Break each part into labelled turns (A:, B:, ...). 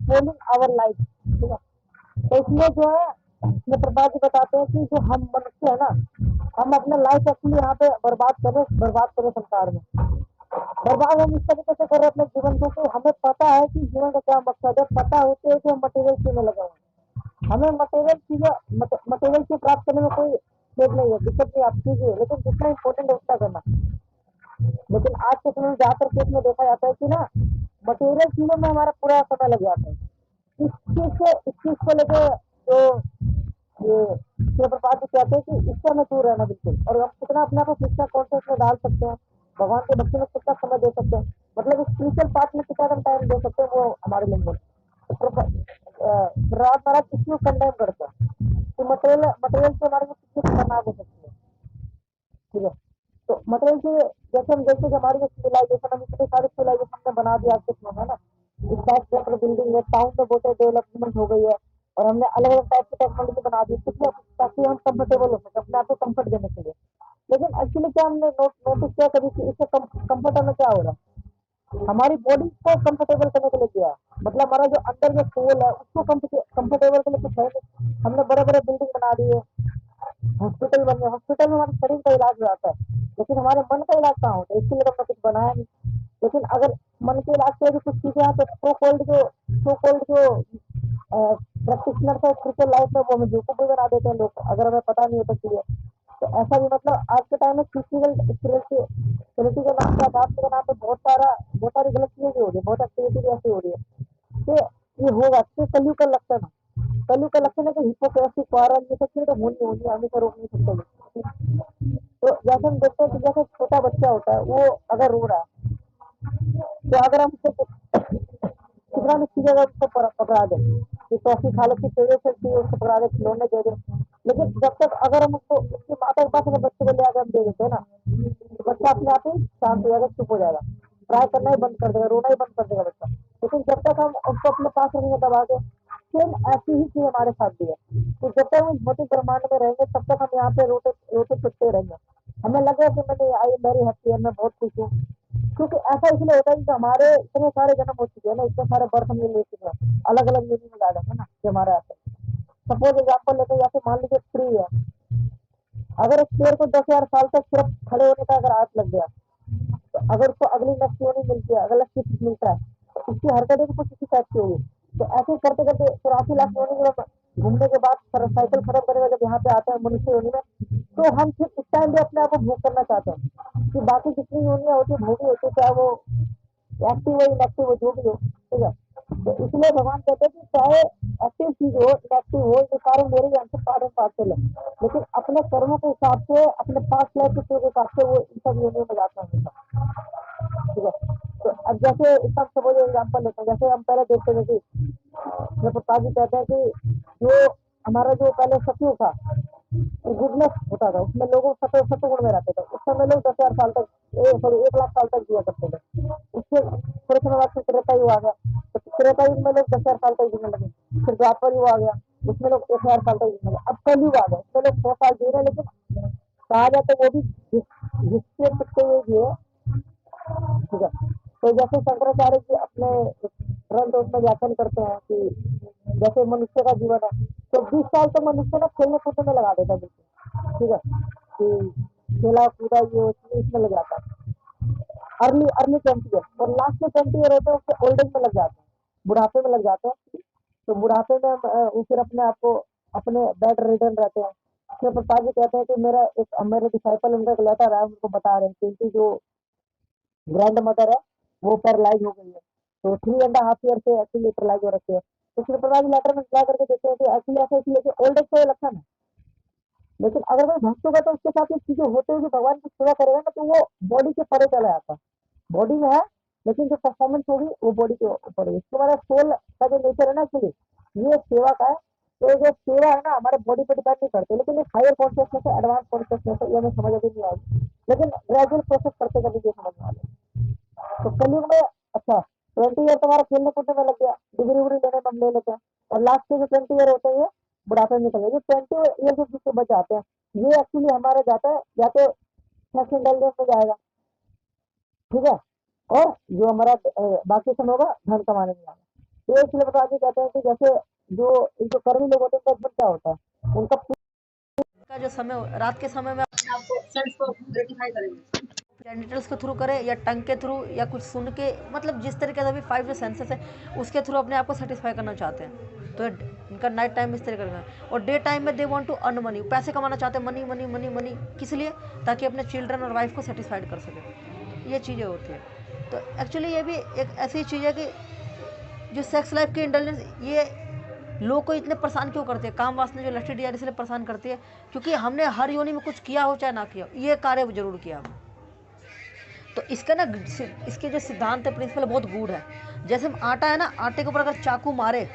A: स्पोलिंग our life. ठीक है, तो इसमें जो है इसमें प्रभा जी बताते हैं कि जो हम मनुष्य है ना, हम अपना लाइफ एक्चुअली यहाँ पे बर्बाद करें संसार में। बर्बाद हम इस तरीके से कर रहे हैं अपने जीवन को कि हमें पता है कि जीवन का क्या मकसद है, पता होते है कि हम मटेरियल चीजें लगे हुए हैं। हमें मटेरियल चीज प्राप्त करने में कोई खेद नहीं है, दिक्कत नहीं आप कीजिए, लेकिन जितना इम्पोर्टेंट है उतना करना। लेकिन आज के समय में ज्यादातर केस में देखा जाता है कि ना मटेरियल चीजों में हमारा पूरा समय लग जाता है। इस चीज को लेके जो ये शिव प्रसाद जी कहते हैं कि इससे हमें दूर रहना बिल्कुल, और हम कितना अपने आप को कृष्णा कॉन्शियस में डाल सकते हैं, भगवान के भक्ति में कितना समय दे सकते हैं, मतलब स्पिरिचुअल पार्ट में कितना टाइम दे सकते हैं, वो हमारे लिए बोल। प्रहलाद महाराज इसको कंडेम करते हैं कि मटेरियल से हमारे लिए कितनी खतरनाक हो सकती है। ठीक है, तो मटेरियल से जैसे हम देखते हैं कि हमारी जो सिविलाइजेशन, हम इतने सारे सिविलाइजेशन में बना दिया आज के समय में ना, स्काई बिल्डिंग है, टाउन में बहुत डेवलपमेंट हो गई है, और हमने अलग अलग टाइप की टेक्नोलॉजी बना दी किसलिए, ताकि हम कंफर्टेबल हो सके, अपने आप को कंफर्ट देने के लिए। लेकिन एक्चुअली क्या हमने नोटिस किया कभी कि इससे कंफर्ट में क्या हो रहा है, हमारी बॉडी को कंफर्टेबल करने के लिए किया है। मतलब हमारा जो अंदर जो सोल है उसको कंफर्टेबल के लिए कुछ है नहीं। हमने बड़े बड़े बिल्डिंग बना दिए, हॉस्पिटल बन गए, हॉस्पिटल में हमारे शरीर का इलाज हो जाता है, लेकिन हमारे मन का इलाज कहाँ होता है, इसके लिए हमने कुछ बनाया नहीं। लेकिन अगर मन के इलाज के लिए कुछ चीजें यहाँ पे सो कॉल्ड जो प्रैक्टिशनर है स्पिरिचुअल लाइफ में, वो हमें बेवकूफ भी बना देते हैं लोग, अगर हमें पता नहीं होता चीजें। तो ऐसा भी मतलब आज के टाइम में फिजिकल स्पिरिचुअलिटी के नाम पे, अध्यात्म के नाम पे बहुत सारी गलत चीजें भी हो रही है, बहुत एक्टिविटी ऐसी हो रही है कि ये होगा तो कलयुग का लक्षण है। कलयुग का लक्षण है कि हिपोक्रेसी, क्वारन, ये सब चीजें तो होनी होनी, हम इसे रोक नहीं सकते। तो जैसे हम देखते हैं कि जैसे छोटा बच्चा होता है, वो अगर रो रहा है, तो अगर हम उसे कितना भी चीजें अगर उसको पकड़ा दे कि टॉफी खा लो, की पेड़ों से उसको पकड़ा दे, खिलौने दे दे, लेकिन जब तक अगर हम उसको उसकी माता के पास अगर बच्चे को ले आकर हम दे देते हैं ना, तो बच्चा अपने आप ही शांत हो जाएगा, चुप हो जाएगा, ट्राई करना ही बंद कर देगा, रोना ही बंद कर देगा बच्चा। लेकिन जब तक हम उसको अपने पास रखेंगे दबा के, सेम ऐसी ही चीज हमारे साथ भी है। तो जब तक हम भौतिक ब्रह्मांड में रहेंगे तब तक हम यहाँ पे रोते रोते पिटते रहेंगे। हमें लगेगा कि मैंने आई मेरी हैप्पी है, मैं बहुत खुश हूँ, क्योंकि ऐसा इसलिए होता है कि हमारे इतने सारे जन्म हो चुके हैं ना, इतने सारे बर्थ हम ले चुके हैं, अलग अलग मीनिंग में डालेंगे ना कि हमारा ऐसा। सपोज एग्जाम्पल लेते हैं, जैसे मान लीजिए ट्री है, अगर उस पेड़ को 10,000 साल तक सिर्फ खड़े होने का अगर आस लग गया, तो अगर उसको अगली नेक्स्ट होनी मिलती है, अगला शिफ्ट मिलता है, तो उसकी हरकतें भी कुछ इसी टाइप की होगी। तो ऐसे ही करते करते 84 लाख होने के बाद, घूमने के बाद साइकिल खत्म करेगा, जब यहाँ पे आता है मनुष्य होने में, तो हम फिर इस टाइम भी अपने आप को भोग करना चाहते हैं कि बाकी जितनी यूनियाँ होती है भोगी होती है, चाहे वो एक्टिव हो इनएक्टिव हो जो भी हो। ठीक है, तो इसलिए भगवान कहते हैं कि चाहे एक्टिव चीज हो इनएक्टिव हो, ये सारे मेरे ज्ञान से पार्ट एंड पार्सल है, लेकिन अपने कर्मों के हिसाब से, अपने पास्ट लाइफ के हिसाब से वो इन सब यूनियों में जाते हैं हमेशा। ठीक है, तो अब जैसे इसका सपोज एग्जाम्पल लेते हैं, जैसे हम पहले देखते थे कि प्रसाद जी कहते हैं कि जो हमारा जो पहले सतयुग था, गुडनेस होता था, उसमें लोग सतुगुण में रहते थे, उस समय लोग 10,000 साल तक, सॉरी 1 लाख साल तक जिया करते थे। उससे थोड़े समय बाद फिर त्रेता युग आ गया, तो त्रेता युग में लोग 10,000 साल तक जीने लगे। फिर द्वापर युग आ गया, उसमें लोग 1,000 साल तक जीने लगे। अब कलयुग आ गया, उसमें लोग 100 साल जी रहे हैं, लेकिन कहा जाए तो वो भी जिससे पिछले युग ही है। ठीक है, तो जैसे शंकराचार्य जी अपने ग्रंथ उसमें व्याख्यान करते हैं कि जैसे मनुष्य का जीवन है, तो 20 साल तो मनुष्य ना खेलने कूदने में लगा देता है बिल्कुल। ठीक है, कि खेला कूदा ये इसमें लग जाता है, अर्ली अर्ली 20 ईयर, और लास्ट में 20 ईयर होते हैं उसके ओल्ड एज में लग जाते हैं, बुढ़ापे में लग जाते हैं। तो बुढ़ापे में वो फिर अपने आप को अपने बेड रिटर्न रहते हैं। फिर प्रसाद जी कहते हैं कि मेरे डिसाइपल उनका एक लेटर है, उनको बता रहे हैं कि उनकी जो ग्रैंड मदर है वो पैरालाइज हो गई है, तो 3.5 ईयर से एक्चुअली पैरालाइज हो रखे हैं। तो फिर प्रसाद जी लेटर में क्या करके देते हैं कि एक्चुअली ऐसा इसलिए कि ओल्ड एज का ये लक्षण है। लेकिन अगर कोई भक्त होगा तो उसके साथ ये चीजें होते हुए भगवान की सेवा करेगा ना, तो वो बॉडी के परे चला जाता है। बॉडी में है, लेकिन जो परफॉर्मेंस होगी वो बॉडी के ऊपर होगी। इसके बाद सोल का जो नेचर है ना, एक्चुअली ये सेवा का है। तो जो सेवा है ना हमारे बॉडी पे डिपेंड नहीं करते, लेकिन एक हायर कॉन्शियसनेस है, एडवांस कॉन्शियसनेस है, ये हमें समझ अभी नहीं आएगी, लेकिन ग्रेजुअल प्रोसेस करते करते ये समझ में आ जाए। तो कलयुग में अच्छा 20 ईयर तुम्हारा खेलने कूदने में लग गया, डिग्री उग्री लेने में हम ले लेते हैं, और लास्ट के जो 20 ईयर होते हैं ये बुढ़ापे में निकल गए। ये 20 ईयर से जिससे बच जाते हैं, ये एक्चुअली हमारे जाता है या तो नेशनल इंटेलिजेंस में जाएगा। ठीक है, और जो हमारा बाकी समय होगा धन कमाने में जाएगा। तो इसलिए बता के कहते हैं कि जैसे जो जो कर्मी लोग होते हैं उनका क्या होता है, उनका
B: का जो समय रात के समय में
A: आपको सेंस को ग्रेटिफाई करेंगे,
B: जेनिटल्स के थ्रू करें या टंग के थ्रू या कुछ सुन के, मतलब जिस तरीके से अभी 5 जो सेंसेस है उसके थ्रू अपने आप को सेटिस्फाई करना चाहते हैं। तो इनका नाइट टाइम में इस तरीके का, और डे टाइम में they want to earn money, पैसे कमाना चाहते हैं, मनी मनी मनी मनी, किस लिए? ताकि अपने चिल्ड्रन और वाइफ को सेटिस्फाइड कर सके। ये चीज़ें होती है। तो एक्चुअली ये भी एक ऐसी चीज़ है कि जो सेक्स लाइफ की इंटेलिजेंस, ये लोग को इतने परेशान क्यों करते हैं? काम वासना जो लस्टी डिजायर इसलिए परेशान करती है क्योंकि हमने हर योनि में कुछ किया हो चाहे ना किया हो, ये कार्य जरूर किया हमने। तो इसका ना इसके जो सिद्धांत है, प्रिंसिपल बहुत गूढ़ है। जैसे हम आटा है ना, आटे के ऊपर अगर चाकू मारे,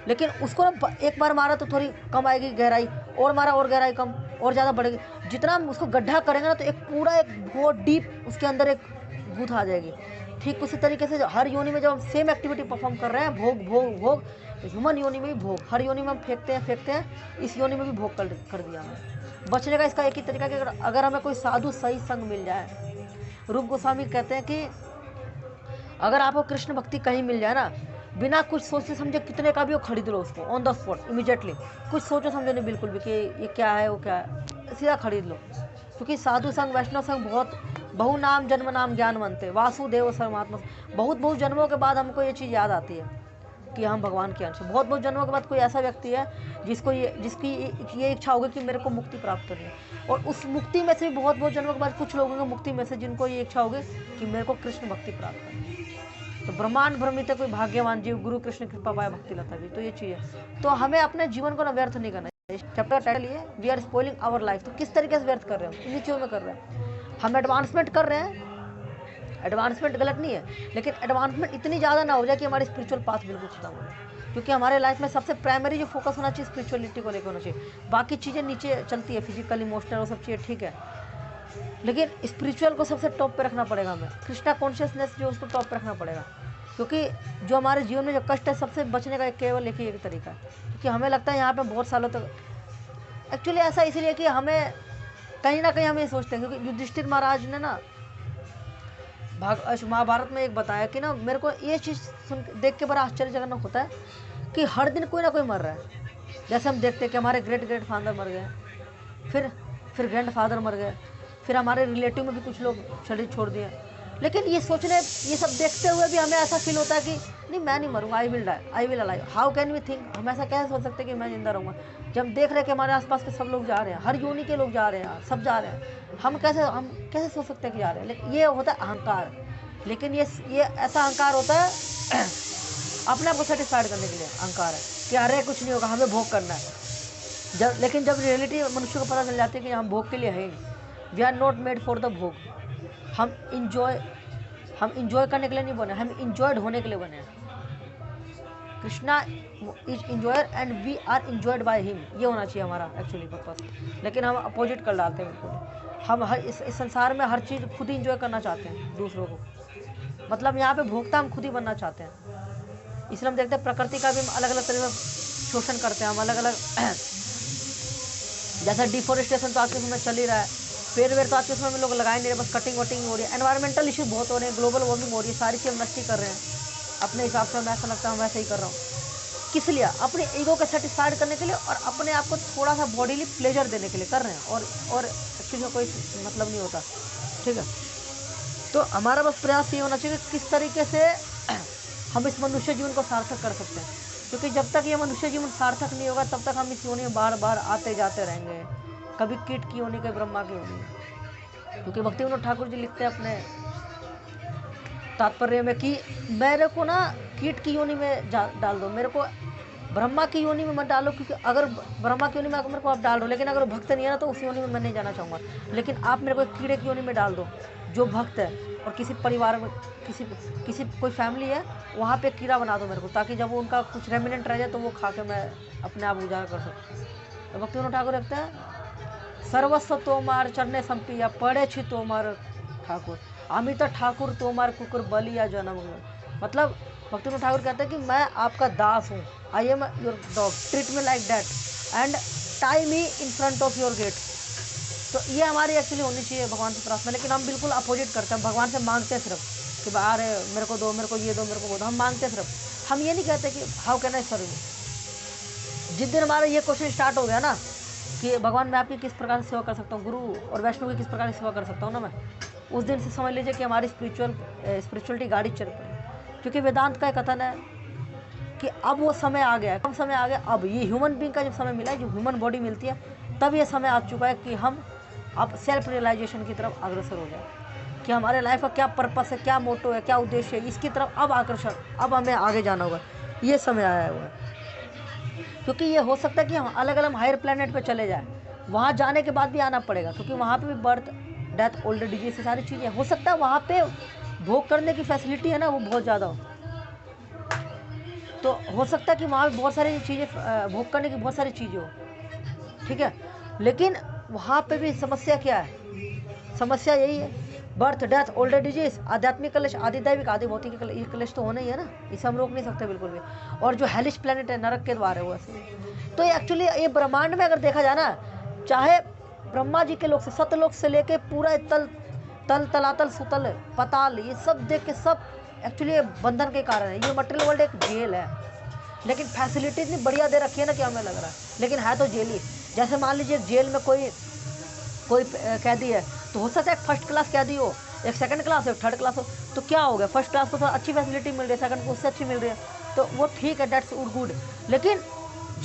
B: लेकिन उसको ना एक बार मारा तो थोड़ी कम आएगी गहराई, और मारा और गहराई कम और ज़्यादा बढ़ेगी। जितना हम उसको गड्ढा करेंगे ना तो एक पूरा एक बहुत डीप उसके अंदर एक गूथ आ जाएगी। ठीक उसी तरीके से हर योनि में जब हम सेम एक्टिविटी परफॉर्म कर रहे हैं, भोग भोग भोग, ह्यूमन योनि में भी भोग, हर योनि में हम फेंकते हैं, इस योनि में भी भोग कर दिया हमें। बचने का इसका एक ही तरीका कि अगर हमें कोई साधु सही संग मिल जाए। रूप गोस्वामी कहते हैं कि अगर आपको कृष्ण भक्ति कहीं मिल जाए ना, बिना कुछ सोचे समझे कितने का भी वो खरीद लो उसको ऑन द स्पॉट इमीडिएटली, कुछ सोचो समझो नहीं बिल्कुल भी कि ये क्या है वो क्या है, सीधा खरीद लो। क्योंकि साधु संघ वैष्णव संघ बहुत बहु नाम जन्म नाम ज्ञान बनते, वासुदेव सर्वमात्मा। बहुत बहुत जन्मों के बाद हमको ये चीज़ याद आती है कि हम भगवान के अंश। बहुत बहुत जन्मों के बाद कोई ऐसा व्यक्ति है जिसकी ये इच्छा होगी कि मेरे को मुक्ति प्राप्त करनी है, और उस मुक्ति में से भी बहुत बहुत जन्मों के बाद कुछ लोगों की मुक्ति में से जिनको ये इच्छा होगी कि मेरे को कृष्ण भक्ति प्राप्त करनी है। तो ब्रह्मांड भ्रमित कोई भाग्यवान जीव गुरु कृष्ण कृपा पाए भक्ति लता भी। तो ये चीज़ है। तो हमें अपने जीवन को ना व्यर्थ नहीं करना है। चैप्टर टाइटल ये we are spoiling our life. तो किस तरीके से व्यर्थ कर रहे हैं? इन्हीं चीज़ों में कर रहे हैं। हम एडवांसमेंट कर रहे हैं, एडवांसमेंट गलत नहीं है, लेकिन एडवांसमेंट इतनी ज़्यादा ना हो जाए कि हमारी स्पिरिचुअल पाथ बिल्कुल खत्म हो जाए। क्योंकि हमारे लाइफ में सबसे प्राइमरी जो फोकस होना चाहिए स्पिरिचुअलिटी को लेकर होना चाहिए। बाकी चीज़ें नीचे चलती है, फिजिकल इमोशनल वो सब चीज़ें ठीक है, लेकिन स्पिरिचुअल को सबसे टॉप पे रखना पड़ेगा हमें। कृष्णा कॉन्शियसनेस जो उसको टॉप पे रखना पड़ेगा। क्योंकि जो हमारे जीवन में जो कष्ट है, सबसे बचने का केवल एक ही एक तरीका है। क्योंकि हमें लगता है यहाँ पे बहुत सालों तक, एक्चुअली ऐसा इसलिए कि हमें कहीं ना कहीं हम ये सोचते हैं, क्योंकि युधिष्ठिर महाराज ने ना महाभारत में एक बताया कि ना, मेरे को ये चीज़ सुन देख के बड़ा आश्चर्यजनक होता है कि हर दिन कोई ना कोई मर रहा है। जैसे हम देखते हैं कि हमारे ग्रेट ग्रेट फादर मर गए, फिर ग्रैंड फादर मर गए, फिर हमारे रिलेटिव में भी कुछ लोग शरीर छोड़ दिए। लेकिन ये सब देखते हुए भी हमें ऐसा फील होता है कि नहीं, मैं नहीं मरूंगा, I will die, I will alive. How can we think, हम ऐसा कैसे सोच सकते हैं कि मैं जिंदा रहूँगा, जब हम देख रहे हैं कि हमारे आसपास के सब लोग जा रहे हैं, हर योनि के लोग जा रहे हैं, सब जा रहे हैं, हम कैसे सोच सकते हैं कि जा रहे हैं? लेकिन ये होता है अहंकार। लेकिन ये ऐसा अहंकार होता है अपने आप को सेटिस्फाइड करने के लिए अहंकार है कि अरे कुछ नहीं होगा, हमें भोग करना है। लेकिन जब रियलिटी मनुष्य को पता चल जाती है कि हम भोग के लिए है, we are not made for the bhog. हम इंजॉय करने के लिए नहीं बने, हम इंजॉयड होने के लिए बने हैं। Krishna is enjoyer and we are enjoyed by him, ये होना चाहिए हमारा एक्चुअली पर्पस। लेकिन हम अपोजिट कर डालते हैं बिल्कुल। हम इस संसार में हर चीज़ खुद ही इंजॉय करना चाहते हैं दूसरों को, मतलब यहाँ पे भोक्ता हम खुद ही बनना चाहते हैं। इसलिए हम देखते हैं प्रकृति का भी हम अलग अलग तरीके से शोषण करते हैं, हम अलग अलग जैसा डिफोरेस्टेशन तो आज के समय चल ही रहा है, पेड़ वेड़ तो आज के समय में लोग लगाए नहीं रहे, बस कटिंग वटिंग हो रही है, एनवायरमेंटल इशू बहुत हो रहे हैं, ग्लोबल वार्मिंग हो रही है, सारी चीज़ नष्टी कर रहे हैं अपने हिसाब से। हमें ऐसा लगता है हम वैसे ही कर रहा हूँ, किस लिए? अपने ईगो को सेटिस्फाइड करने के लिए और अपने आप को थोड़ा सा बॉडीली प्लेजर देने के लिए कर रहे हैं, और एक्चुअली का कोई मतलब नहीं होता, ठीक है। तो हमारा बस प्रयास ये होना चाहिए कि किस तरीके से हम इस मनुष्य जीवन को सार्थक कर सकते हैं। क्योंकि जब तक ये मनुष्य जीवन सार्थक नहीं होगा तब तक हम इस योनि में बार बार आते जाते रहेंगे, कभी कीट की योनि, कभी ब्रह्मा की योनि। क्योंकि भक्ति विनोद ठाकुर जी लिखते हैं अपने तात्पर्य में कि मेरे को ना कीट की योनि में डाल दो, मेरे को ब्रह्मा की योनि में मत डालो। क्योंकि अगर ब्रह्मा की योनि में मेरे को आप डाल दो, लेकिन अगर भक्त नहीं है ना तो उस योनि में मैं नहीं जाना चाहूँगा। लेकिन आप मेरे को कीड़े की योनि में डाल दो जो भक्त है, और किसी परिवार में किसी कोई फैमिली है वहाँ पे कीड़ा बना दो मेरे को, ताकि जब उनका कुछ रेमिनेंट रह जाए तो वो खा के मैं अपने आप गुजारा कर सकूँ। तो भक्ति विनोद ठाकुर रखते हैं सर्वस्व तोमार चरणे संपिया पड़े छी तोमार ठाकुर, अमित ठाकुर तोमार कुकुर बलिया जन्म। मतलब भक्ति विनोद ठाकुर कहते हैं कि मैं आपका दास हूँ, I am your dog, treat me like that and tie me in front of your gate. तो ये हमारी एक्चुअली होनी चाहिए भगवान से प्रार्थना। लेकिन हम बिल्कुल अपोजिट करते हैं, भगवान से मांगते हैं सिर्फ कि अरे मेरे को दो, मेरे को ये दो, मेरे को वो दो, हम मांगते हैं सिर्फ। हम ये नहीं कहते कि how can I serve you. जिस दिन हमारा ये क्वेश्चन स्टार्ट हो गया ना कि भगवान मैं आपकी किस प्रकार से सेवा कर सकता हूँ, गुरु और वैष्णव की किस प्रकार से सेवा कर सकता हूँ ना मैं, उस दिन से समझ लीजिए कि हमारी स्पिरिचुअलिटी गाड़ी चल पड़ी। क्योंकि वेदांत का एक कथन है कि अब वो समय आ गया है, कम समय आ गया, अब ये ह्यूमन बीइंग का जब समय मिला है, जो ह्यूमन बॉडी मिलती है, तब ये समय आ चुका है कि हम अब सेल्फ रियलाइजेशन की तरफ अग्रसर हो जाए कि हमारे लाइफ का क्या पर्पस है, क्या मोटो है, क्या उद्देश्य है, इसकी तरफ अब आकर्षण, अब हमें आगे जाना होगा, ये समय आया हुआ है। क्योंकि ये हो सकता है कि हम अलग अलग हायर प्लेनेट पे चले जाएं, वहाँ जाने के बाद भी आना पड़ेगा, क्योंकि वहाँ पे भी birth death old age disease सारी चीज़ें हो सकता है वहाँ पे भोग करने की फैसिलिटी है ना वो बहुत ज़्यादा हो, तो हो सकता है कि वहाँ पे बहुत सारी चीज़ें भोग करने की बहुत सारी चीज़ें हो, ठीक है। लेकिन वहाँ पे भी समस्या क्या है, समस्या यही है birth death old age disease, आध्यात्मिक कलेश, आदि दैविक आदि भौतिक कलेश, ये कलेश तो होना ही है ना, इसे हम रोक नहीं सकते बिल्कुल भी। और जो हेलिश प्लेनेट है, नरक के द्वार है वो ऐसे। तो एक्चुअली ये ब्रह्मांड में अगर देखा जाए ना, चाहे ब्रह्मा जी के लोग से सतलोक से लेके पूरा तलातल सुतल पताल, ये सब देख के सब एक्चुअली बंधन के कारण है। ये मटेरियल वर्ल्ड एक जेल है, लेकिन फैसिलिटी इतनी बढ़िया दे रखी है ना कि हमें लग रहा है, लेकिन है तो जेल ही। जैसे मान लीजिए जेल में कोई कैदी है, तो हो सकता है एक फर्स्ट क्लास कैदी हो, एक सेकंड क्लास हो, एक थर्ड क्लास हो, तो क्या हो गया, फर्स्ट क्लास को तो अच्छी फैसिलिटी मिल रही है, सेकंड को उससे अच्छी मिल रही है, तो वो ठीक है, डेट्स गुड। लेकिन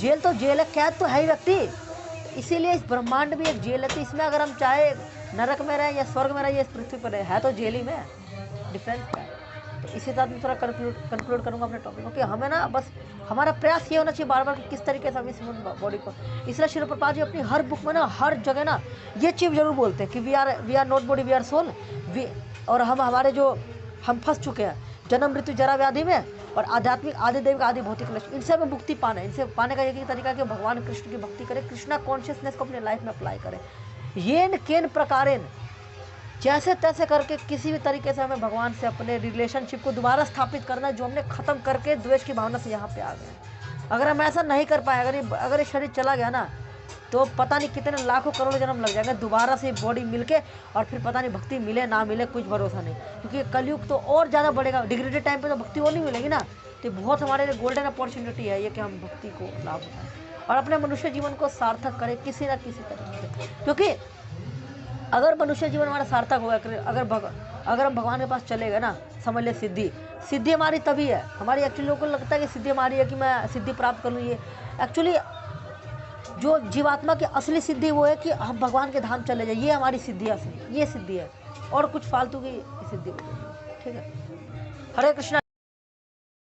B: जेल तो जेल है, कैद तो है ही व्यक्ति। इसीलिए इस ब्रह्मांड भी एक जेल है, तो इसमें अगर हम चाहे नरक में रहें या स्वर्ग में रहें या इस पृथ्वी पर रहे, है तो जेल ही में, डिफरेंस क्या है। तो इसी साथ मैं थोड़ा कंक्लूड करूँगा अपने टॉपिक को कि हमें ना बस हमारा प्रयास ये होना चाहिए बार बार कि किस तरीके से हम इस बॉडी को, इसलिए श्रील प्रभुपाद जी अपनी हर बुक में ना हर जगह ना ये चीज़ जरूर बोलते हैं कि we are not body we are soul. और हम फंस चुके हैं जन्म मृत्यु जरा व्याधि में और आध्यात्मिक आदि दैविक आदि भौतिक कलेश, इनसे हमें मुक्ति पाना है। इनसे पाने का एक ही तरीका कि भगवान कृष्ण की भक्ति करें, कृष्णा कॉन्शियसनेस को अपने लाइफ में अप्लाई करें, येन केन प्रकारेण, जैसे तैसे करके किसी भी तरीके से हमें भगवान से अपने रिलेशनशिप को दोबारा स्थापित करना है, जो हमने ख़त्म करके द्वेष की भावना से यहाँ पे आ गए। अगर हम ऐसा नहीं कर पाए, अगर ये शरीर चला गया ना, तो पता नहीं कितने लाखों करोड़ों जन्म लग जाएंगे दोबारा से बॉडी मिलके, और फिर पता नहीं भक्ति मिले ना मिले कुछ भरोसा नहीं, क्योंकि कलयुग तो और ज़्यादा बढ़ेगा, डिग्रेडेड टाइम पे तो भक्ति और नहीं मिलेगी ना। तो बहुत हमारे लिए गोल्डन अपॉर्चुनिटी है ये कि हम भक्ति को लाभ उठाएं और अपने मनुष्य जीवन को सार्थक करें किसी ना किसी तरीके से। क्योंकि अगर मनुष्य जीवन हमारा सार्थक होगा, अगर हम भगवान के पास चले गए ना, समझ ले सिद्धि हमारी तभी है। हमारी एक्चुअली लोगों को लगता है कि सिद्धि हमारी है कि मैं सिद्धि प्राप्त कर लूँ, ये एक्चुअली जो जीवात्मा की असली सिद्धि वो है कि हम भगवान के धाम चले जाए, ये हमारी सिद्धि है, असली ये सिद्धि है, और कुछ फालतू की सिद्धि, ठीक है। हरे कृष्णा।